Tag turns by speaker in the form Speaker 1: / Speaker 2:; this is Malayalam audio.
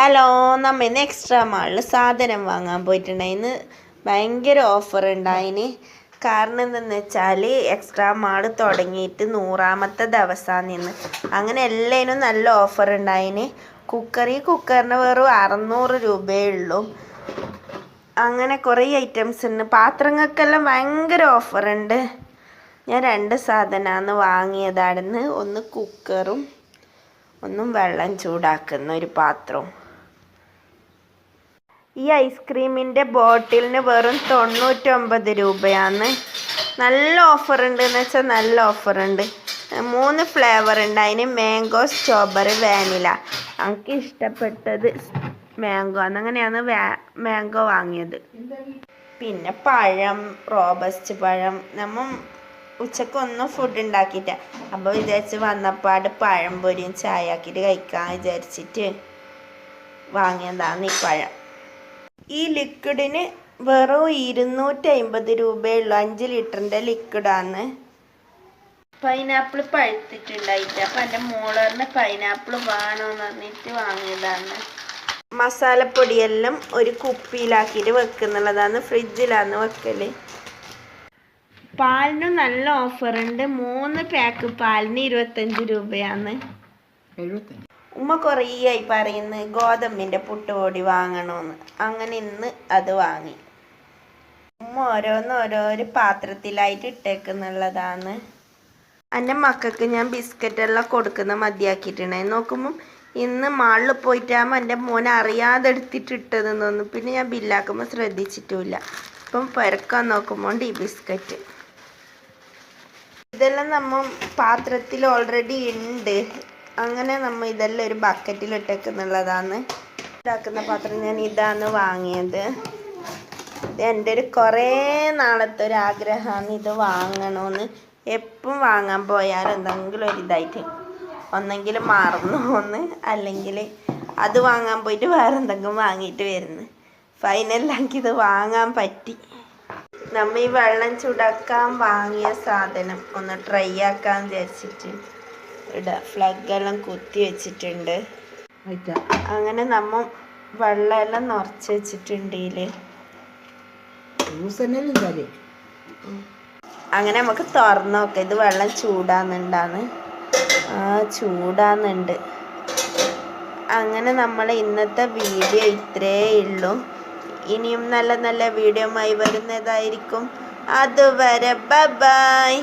Speaker 1: ഹലോ, നമ്മ ഇന്ന് എക്സ്ട്രാ മാളിൽ സാധനം വാങ്ങാൻ പോയിട്ടുണ്ടായിന്ന്. ഭയങ്കര ഓഫർ ഉണ്ടായിന്. കാരണം എന്തെന്ന് വെച്ചാൽ എക്സ്ട്രാ മാൾ തുടങ്ങിയിട്ട് 100ാമത്തെ ദിവസമാണ് ഇന്ന്. അങ്ങനെ എല്ലാത്തിനും നല്ല ഓഫർ ഉണ്ടായിന്. കുക്കറിന് വെറും 600 രൂപയേ ഉള്ളൂ. അങ്ങനെ കുറേ ഐറ്റംസ് ഉണ്ട്. പാത്രങ്ങൾക്കെല്ലാം ഭയങ്കര ഓഫറുണ്ട്. ഞാൻ 2 സാധനമാണ് വാങ്ങിയതായിരുന്നു. ഒന്ന് കുക്കറും ഒന്നും വെള്ളം ചൂടാക്കുന്ന ഒരു പാത്രവും. ഈ ഐസ്ക്രീമിൻ്റെ ബോട്ടിലിന് വെറും 99 രൂപയാണ്. നല്ല ഓഫർ ഉണ്ട് എന്ന് വെച്ചാൽ നല്ല ഓഫറുണ്ട്. 3 ഫ്ലേവർ ഉണ്ട്. അതിന് മാംഗോ, സ്ട്രോബെറി, വാനില. എനിക്ക് ഇഷ്ടപ്പെട്ടത് മാംഗോ ആണ്. അങ്ങനെയാണ് മാംഗോ വാങ്ങിയത്. പിന്നെ പഴം, റോബസ്റ്റ് പഴം. നമ്മൾ ഉച്ചക്കൊന്നും ഫുഡ് ഉണ്ടാക്കിയിട്ട. അപ്പോൾ വിചാരിച്ച് വന്നപ്പാട് പഴം പൊരിയും ചായ ആക്കിയിട്ട് കഴിക്കാൻ വിചാരിച്ചിട്ട് വാങ്ങിയതാണ് ഈ പഴം. ഈ ലിക്വിഡിന് വെറും 250 രൂപയുള്ളൂ. 5 ലിറ്ററിൻ്റെ ലിക്വിഡാണ്. പൈനാപ്പിൾ പഴുത്തിട്ടുണ്ടായിട്ട് അപ്പം എൻ്റെ മോളറിന് പൈനാപ്പിൾ വേണമെന്ന് പറഞ്ഞിട്ട് വാങ്ങിയതാണ്. മസാലപ്പൊടിയെല്ലാം ഒരു കുപ്പിയിലാക്കിയിട്ട് വെക്കുന്നുള്ളതാണ്. ഫ്രിഡ്ജിലാണ് വെക്കൽ. പാലിനും നല്ല ഓഫറുണ്ട്. 3 പാക്ക് പാലിന് 25 രൂപയാണ്. ഉമ്മ കുറേ ആയി പറയുന്നു ഗോതമ്പിൻ്റെ പുട്ടുപൊടി വാങ്ങണമെന്ന്. അങ്ങനെ ഇന്ന് അത് വാങ്ങി. ഉമ്മ ഓരോരോ പാത്രത്തിലായിട്ട് ഇട്ടേക്കുന്നുള്ളതാണ്. എൻ്റെ മക്കൾക്ക് ഞാൻ ബിസ്ക്കറ്റെല്ലാം കൊടുക്കുന്ന മതിയാക്കിയിട്ടുണ്ടായി. നോക്കുമ്പം ഇന്ന് മാളിൽ പോയിട്ടാകുമ്പോൾ എൻ്റെ മോനെ അറിയാതെ എടുത്തിട്ടിട്ടതെന്ന് തോന്നുന്നു. പിന്നെ ഞാൻ ബില്ലാക്കുമ്പോൾ ശ്രദ്ധിച്ചിട്ടുമില്ല. ഇപ്പം പെരക്കാൻ നോക്കുമ്പോൾ ഈ ബിസ്ക്കറ്റ് ഇതെല്ലാം നമ്മൾ പാത്രത്തിൽ ഓൾറെഡി ഉണ്ട്. അങ്ങനെ നമ്മൾ ഇതെല്ലാം ഒരു ബക്കറ്റിൽ ഇട്ടേക്കുന്നുള്ളതാണ്. ഇതാക്കുന്ന പാത്രം ഞാൻ ഇതാണ് വാങ്ങിയത്. ഇത് എൻ്റെ ഒരു കുറേ നാളത്തെ ഒരു ആഗ്രഹമാണ് ഇത് വാങ്ങണമെന്ന്. എപ്പം വാങ്ങാൻ പോയാലും എന്തെങ്കിലും ഒരു ഇതായിട്ട് ഒന്നെങ്കിൽ മറന്നു പോന്ന്, അല്ലെങ്കിൽ അത് വാങ്ങാൻ പോയിട്ട് വേറെ എന്തെങ്കിലും വാങ്ങിയിട്ട് വരുന്നു. ഫൈനലാക്കി ഇത് വാങ്ങാൻ പറ്റി. നമ്മൾ ഈ വെള്ളം ചൂടാക്കാൻ വാങ്ങിയ സാധനം ഒന്ന് ട്രൈ ആക്കാൻ വിചാരിച്ചിട്ട് ഫ്ലഗെല്ലാം കുത്തി വെച്ചിട്ടുണ്ട്. അങ്ങനെ നമ്മൾ വെള്ളമെല്ലാം നിറച്ച് വെച്ചിട്ടുണ്ട്. അങ്ങനെ നമുക്ക് തുറന്ന് നോക്കാം. ഇത് വെള്ളം ചൂടാകുന്നുണ്ടാന്ന്. ചൂടാകുന്നുണ്ട്. അങ്ങനെ നമ്മൾ ഇന്നത്തെ വീഡിയോ ഇത്രയേ ഉള്ളൂ. ഇനിയും നല്ല നല്ല വീഡിയോ ആയി വരുന്നതായിരിക്കും. അതുവരെ ബൈ ബൈ.